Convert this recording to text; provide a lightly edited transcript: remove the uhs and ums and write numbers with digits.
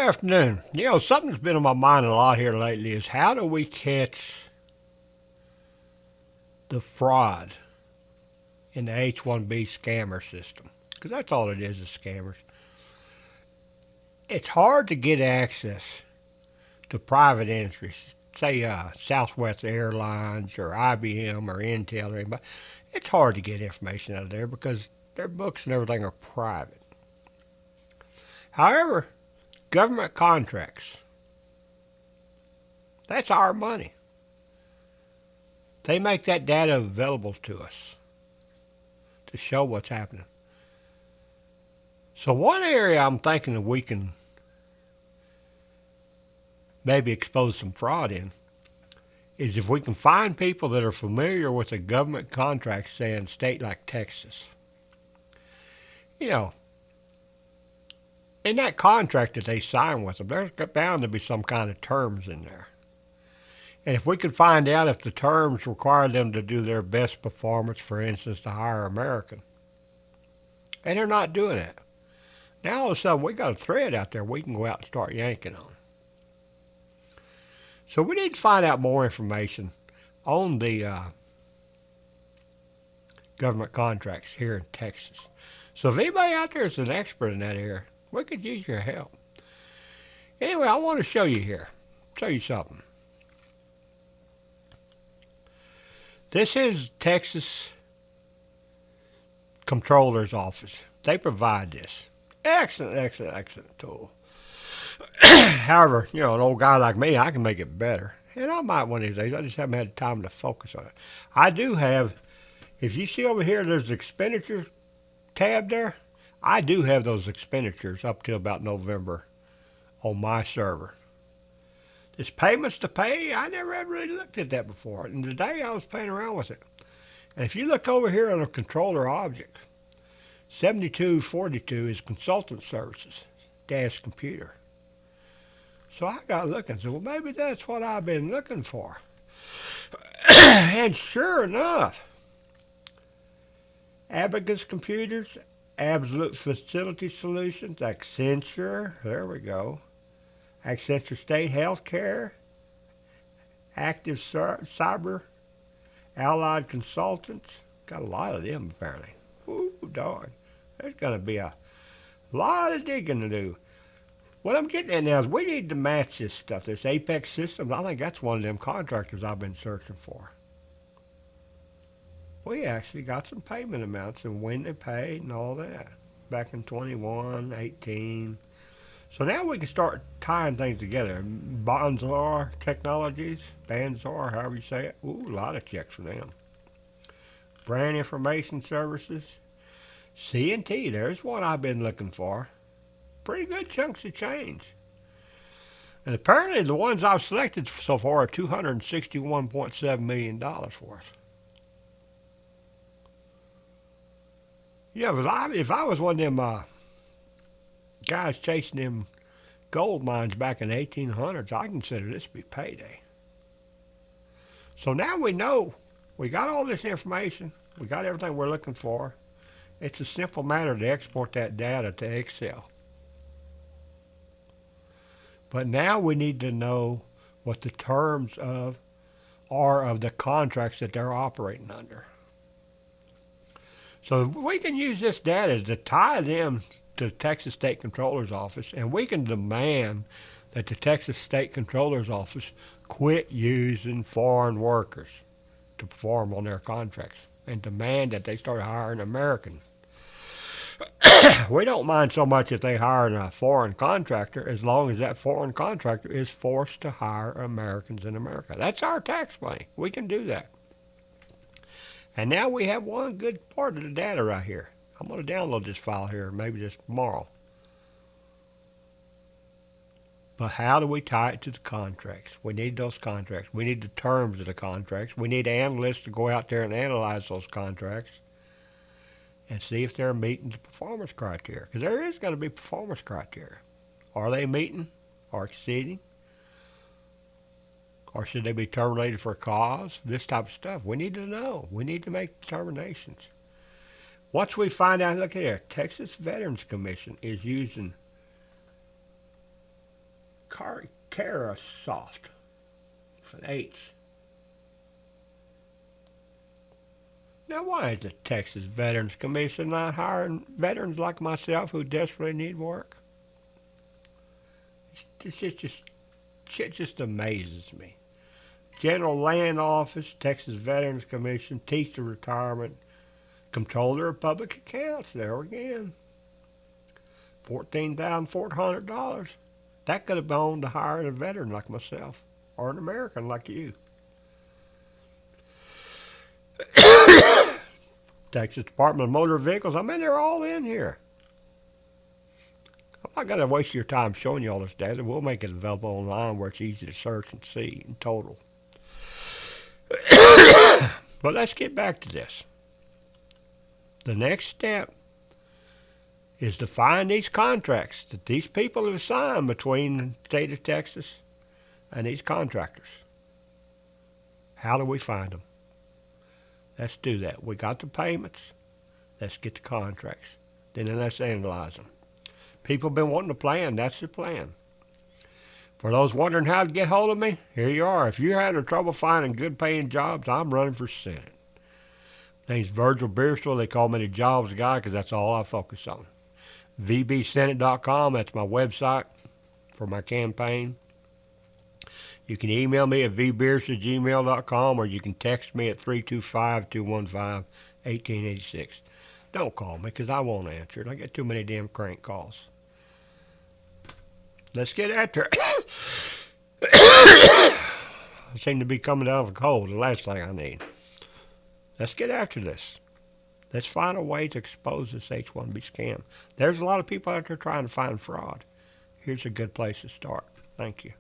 afternoon. Something's been on my mind a lot here lately is how do we catch the fraud in the H-1B scammer system? Because that's all it is scammers. It's hard to get access to private industries, say Southwest Airlines or IBM or Intel or anybody. It's hard to get information out of there because their books and everything are private. However, government contracts, that's our money. They make that data available to us to show what's happening. So one area I'm thinking that we can maybe expose some fraud in is if we can find people that are familiar with a government contract, say in a state like Texas. In that contract that they sign with them, there's bound to be some kind of terms in there. And if we could find out if the terms require them to do their best performance, for instance, to hire American, and they're not doing it, now all of a sudden we got a thread out there we can go out and start yanking on. So we need to find out more information on the government contracts here in Texas. So if anybody out there is an expert in that area, we could use your help. Anyway, I want to show you something. This is Texas Comptroller's Office. They provide this. Excellent tool. However, an old guy like me, I can make it better. And I might one of these days. I just haven't had time to focus on it. I do have, if you see over here, there's the expenditures tab there. I do have those expenditures up till about November on my server. This payments to pay, I never had really looked at that before. And today I was playing around with it. And if you look over here on the controller object, 7242 is consultant services, dash computer. So I got looking and said, well, maybe that's what I've been looking for. And sure enough, Abacus Computers, Absolute Facility Solutions, Accenture, there we go. Accenture State Healthcare, Active Cyber, Allied Consultants. Got a lot of them apparently. Ooh, dog. There's going to be a lot of digging to do. What I'm getting at now is we need to match this stuff. This Apex Systems, I think that's one of them contractors I've been searching for. We actually got some payment amounts and when they paid and all that. Back in 21, 18. So now we can start tying things together. Bonzor Technologies, Banzor, however you say it. Ooh, a lot of checks for them. Brand Information Services. C&T, there's one I've been looking for. Pretty good chunks of change. And apparently the ones I've selected so far are $261.7 million worth. If I was one of them guys chasing them gold mines back in the 1800s, I consider this to be payday. So now we know. We got all this information. We got everything we're looking for. It's a simple matter to export that data to Excel. But now we need to know what the terms are of the contracts that they're operating under. So we can use this data to tie them to the Texas State Comptroller's Office, and we can demand that the Texas State Comptroller's Office quit using foreign workers to perform on their contracts and demand that they start hiring Americans. We don't mind so much if they hire a foreign contractor as long as that foreign contractor is forced to hire Americans in America. That's our tax money. We can do that. And now we have one good part of the data right here. I'm going to download this file here, maybe just tomorrow. But how do we tie it to the contracts? We need those contracts. We need the terms of the contracts. We need analysts to go out there and analyze those contracts and see if they're meeting the performance criteria. Because there is going to be performance criteria. Are they meeting or exceeding? Or should they be terminated for a cause? This type of stuff. We need to know. We need to make determinations. Once we find out, look here, Texas Veterans Commission is using Carasoft. With an H. Now, why is the Texas Veterans Commission not hiring veterans like myself who desperately need work? Shit just amazes me. General Land Office, Texas Veterans Commission, Teacher Retirement, Comptroller of Public Accounts. There again. $14,400. That could have gone to hiring a veteran like myself or an American like you. Texas Department of Motor Vehicles. I mean, they're all in here. I'm not going to waste your time showing you all this data. We'll make it available online where it's easy to search and see in total. But let's get back to this. The next step is to find these contracts that these people have signed between the state of Texas and these contractors. How do we find them? Let's do that. We got the payments. Let's get the contracts. Then let's analyze them. People have been wanting to plan. That's the plan. For those wondering how to get hold of me, here you are. If you're having trouble finding good paying jobs, I'm running for Senate. My name's Virgil Beerswell. They call me the jobs guy because that's all I focus on. VBSenate.com, that's my website for my campaign. You can email me at vbeers@gmail.com or you can text me at 325-215-1886. Don't call me because I won't answer it. I get too many damn crank calls. Let's get after it. I seem to be coming down with a cold, the last thing I need. Let's get after this. Let's find a way to expose this H-1B scam. There's a lot of people out there trying to find fraud. Here's a good place to start. Thank you.